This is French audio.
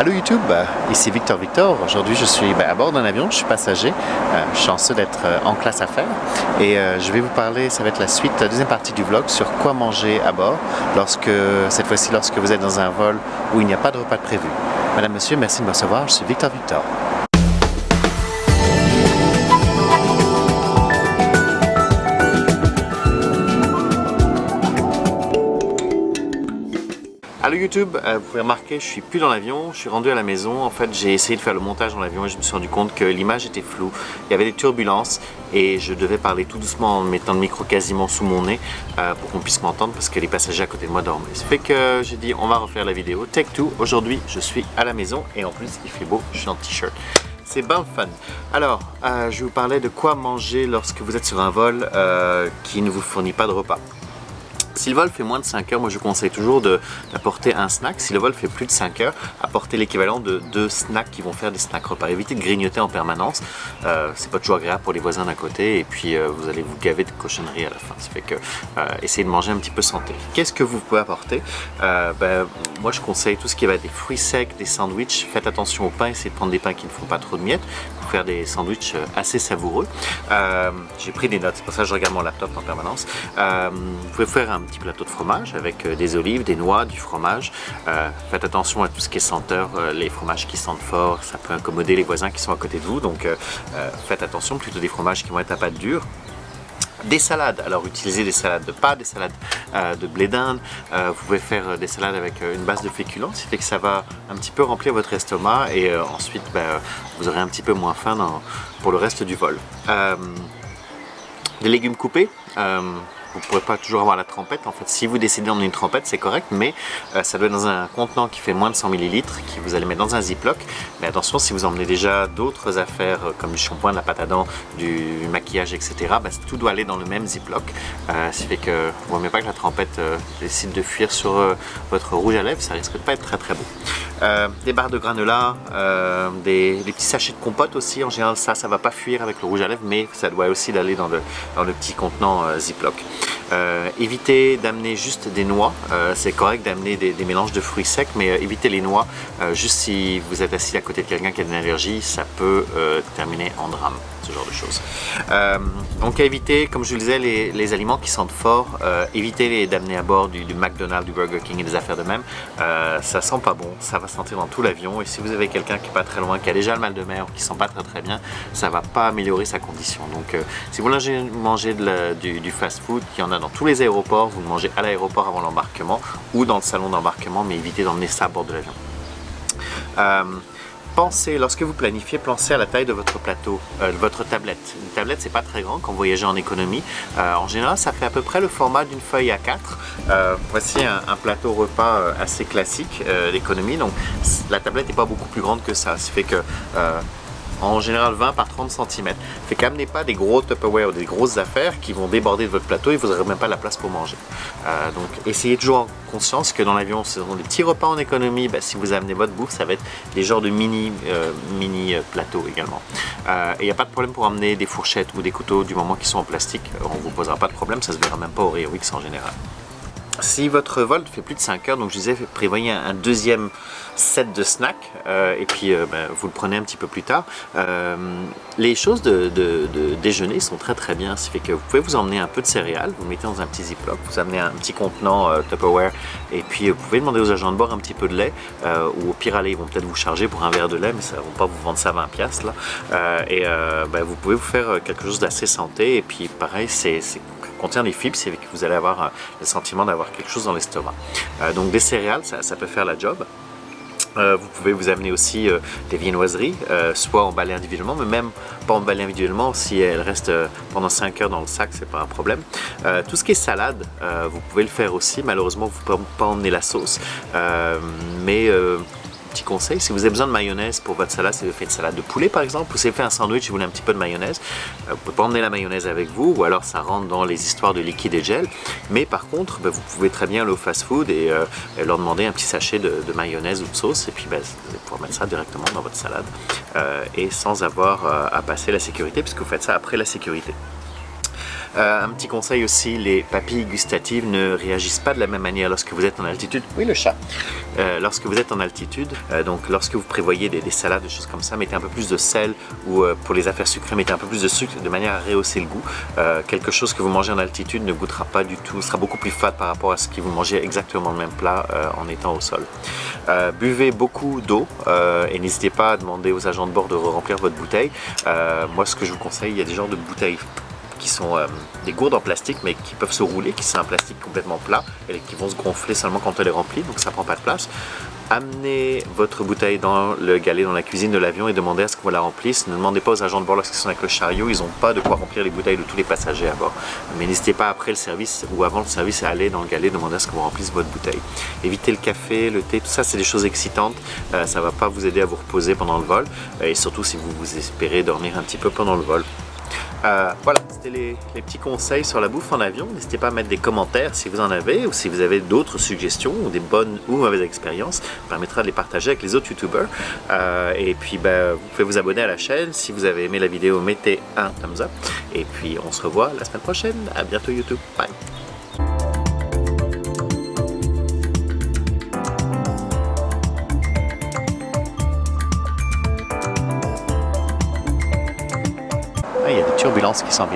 Allô YouTube, ici Victor. Aujourd'hui je suis à bord d'un avion, je suis passager, chanceux d'être en classe affaires et je vais vous parler, ça va être la suite, la deuxième partie du vlog sur quoi manger à bord cette fois-ci lorsque vous êtes dans un vol où il n'y a pas de repas de prévu. Madame, monsieur, merci de me recevoir, je suis Victor. Allô YouTube, vous pouvez remarquer, je suis plus dans l'avion, je suis rendu à la maison. En fait, j'ai essayé de faire le montage dans l'avion et je me suis rendu compte que l'image était floue. Il y avait des turbulences et je devais parler tout doucement en mettant le micro quasiment sous mon nez pour qu'on puisse m'entendre parce que les passagers à côté de moi dormaient. Ça fait que j'ai dit on va refaire la vidéo. Take two, aujourd'hui je suis à la maison et en plus il fait beau, je suis en t-shirt. C'est bien fun. Alors, je vous parlais de quoi manger lorsque vous êtes sur un vol qui ne vous fournit pas de repas. Si le vol fait moins de 5 heures, moi je conseille toujours d'apporter un snack. Si le vol fait plus de 5 heures, apportez l'équivalent de 2 snacks qui vont faire des snacks repas. Évitez de grignoter en permanence. C'est pas toujours agréable pour les voisins d'à côté et puis vous allez vous gaver de cochonneries à la fin. Ça fait que essayez de manger un petit peu santé. Qu'est-ce que vous pouvez apporter? Moi je conseille tout ce qui va être des fruits secs, des sandwichs. Faites attention au pain, essayez de prendre des pains qui ne font pas trop de miettes pour faire des sandwichs assez savoureux. J'ai pris des notes, c'est pour ça que je regarde mon laptop en permanence. Vous pouvez faire un petit plateau de fromage avec des olives, des noix, du fromage. Faites attention à tout ce qui est senteur, les fromages qui sentent fort, ça peut incommoder les voisins qui sont à côté de vous, donc faites attention, plutôt des fromages qui vont être à pâte dure. Des salades, alors utilisez des salades de pâtes, des salades de blé d'Inde, vous pouvez faire des salades avec une base de féculents, ce qui fait que ça va un petit peu remplir votre estomac et ensuite vous aurez un petit peu moins faim pour le reste du vol. Des légumes coupés, vous ne pourrez pas toujours avoir la trempette. En fait, si vous décidez d'emmener une trempette, c'est correct, mais ça doit être dans un contenant qui fait moins de 100 ml, que vous allez mettre dans un ziploc. Mais attention, si vous emmenez déjà d'autres affaires comme du shampoing, de la pâte à dents, du maquillage, etc., tout doit aller dans le même ziploc. Ce qui fait que vous ne voulez pas que la trempette décide de fuir sur votre rouge à lèvres, ça risque de pas être très beau. Des barres de granola, des petits sachets de compote aussi, en général ça va pas fuir avec le rouge à lèvres, mais ça doit aussi aller dans le petit contenant ziploc. Évitez d'amener juste des noix, c'est correct d'amener des mélanges de fruits secs, mais évitez les noix, juste si vous êtes assis à côté de quelqu'un qui a une allergie, ça peut terminer en drame, ce genre de choses. Donc évitez, comme je vous le disais, les aliments qui sentent fort, évitez d'amener à bord du McDonald's, du Burger King et des affaires de même, ça sent pas bon, ça va sentir dans tout l'avion et si vous avez quelqu'un qui est pas très loin, qui a déjà le mal de mer ou qui sent pas très bien, ça va pas améliorer sa condition. Donc si vous voulez manger du fast food, il y en a dans tous les aéroports, vous le mangez à l'aéroport avant l'embarquement ou dans le salon d'embarquement, mais évitez d'emmener ça à bord de l'avion. Lorsque vous planifiez, pensez à la taille de votre plateau, votre tablette. Une tablette, c'est pas très grand quand vous voyagez en économie. En général, ça fait à peu près le format d'une feuille A4. Voici un plateau repas assez classique d'économie. Donc, la tablette n'est pas beaucoup plus grande que ça. Ça fait que en général 20 par 30 cm. Fait qu'amenez pas des gros Tupperware ou des grosses affaires qui vont déborder de votre plateau et vous n'aurez même pas la place pour manger. Donc essayez toujours en conscience que dans l'avion, ce sont des petits repas en économie. Si vous amenez votre bouffe, ça va être des genres de mini plateaux également. Et il n'y a pas de problème pour amener des fourchettes ou des couteaux du moment qu'ils sont en plastique. On ne vous posera pas de problème, ça se verra même pas au ReoX en général. Si votre vol fait plus de 5 heures, donc je disais, prévoyez un deuxième set de snacks et puis vous le prenez un petit peu plus tard. Les choses de déjeuner sont très bien, ce qui fait que vous pouvez vous emmener un peu de céréales, vous le mettez dans un petit ziploc, vous amenez un petit contenant Tupperware et puis vous pouvez demander aux agents de bord un petit peu de lait ou au pire aller, ils vont peut-être vous charger pour un verre de lait, mais ça ne va pas vous vendre ça à 20$ là. Vous pouvez vous faire quelque chose d'assez santé et puis pareil, contient des fibres, c'est que vous allez avoir le sentiment d'avoir quelque chose dans l'estomac. Donc des céréales, ça peut faire la job. Vous pouvez vous amener aussi des viennoiseries, soit emballées individuellement, mais même pas emballées individuellement, si elles restent pendant 5 heures dans le sac, c'est pas un problème. Tout ce qui est salade, vous pouvez le faire aussi, malheureusement vous ne pouvez pas emmener la sauce, mais petit conseil, si vous avez besoin de mayonnaise pour votre salade, si vous faites une salade de poulet par exemple, ou si vous faites un sandwich et vous voulez un petit peu de mayonnaise, vous ne pouvez pas emmener la mayonnaise avec vous, ou alors ça rentre dans les histoires de liquide et gel, mais par contre, vous pouvez très bien aller au fast food et leur demander un petit sachet de mayonnaise ou de sauce, et puis vous allez pouvoir mettre ça directement dans votre salade, et sans avoir à passer la sécurité, puisque vous faites ça après la sécurité. Un petit conseil aussi, les papilles gustatives ne réagissent pas de la même manière lorsque vous êtes en altitude. Oui, le chat. Lorsque vous êtes en altitude, donc lorsque vous prévoyez des salades, des choses comme ça, mettez un peu plus de sel ou pour les affaires sucrées, mettez un peu plus de sucre de manière à rehausser le goût. Quelque chose que vous mangez en altitude ne goûtera pas du tout, sera beaucoup plus fade par rapport à ce que vous mangez exactement le même plat en étant au sol. Buvez beaucoup d'eau et n'hésitez pas à demander aux agents de bord de remplir votre bouteille. Moi, ce que je vous conseille, il y a des genres de bouteilles qui sont des gourdes en plastique mais qui peuvent se rouler, qui sont un plastique complètement plat et qui vont se gonfler seulement quand elle est remplie, donc ça prend pas de place. Amenez votre bouteille dans le galet, dans la cuisine de l'avion et demandez à ce qu'on la remplisse. Ne demandez pas aux agents de bord lorsqu'ils sont avec le chariot, ils n'ont pas de quoi remplir les bouteilles de tous les passagers à bord. Mais n'hésitez pas après le service ou avant le service à aller dans le galet demander à ce qu'on remplisse votre bouteille. Évitez le café, le thé, tout ça c'est des choses excitantes, ça ne va pas vous aider à vous reposer pendant le vol et surtout si vous espérez dormir un petit peu pendant le vol. Voilà, c'était les petits conseils sur la bouffe en avion. N'hésitez pas à mettre des commentaires si vous en avez ou si vous avez d'autres suggestions ou des bonnes ou mauvaises expériences. Ça permettra de les partager avec les autres youtubeurs. Et puis vous pouvez vous abonner à la chaîne. Si vous avez aimé la vidéo, mettez un thumbs up. Et puis on se revoit la semaine prochaine. À bientôt YouTube. Bye! Il y a des turbulences qui s'en viennent.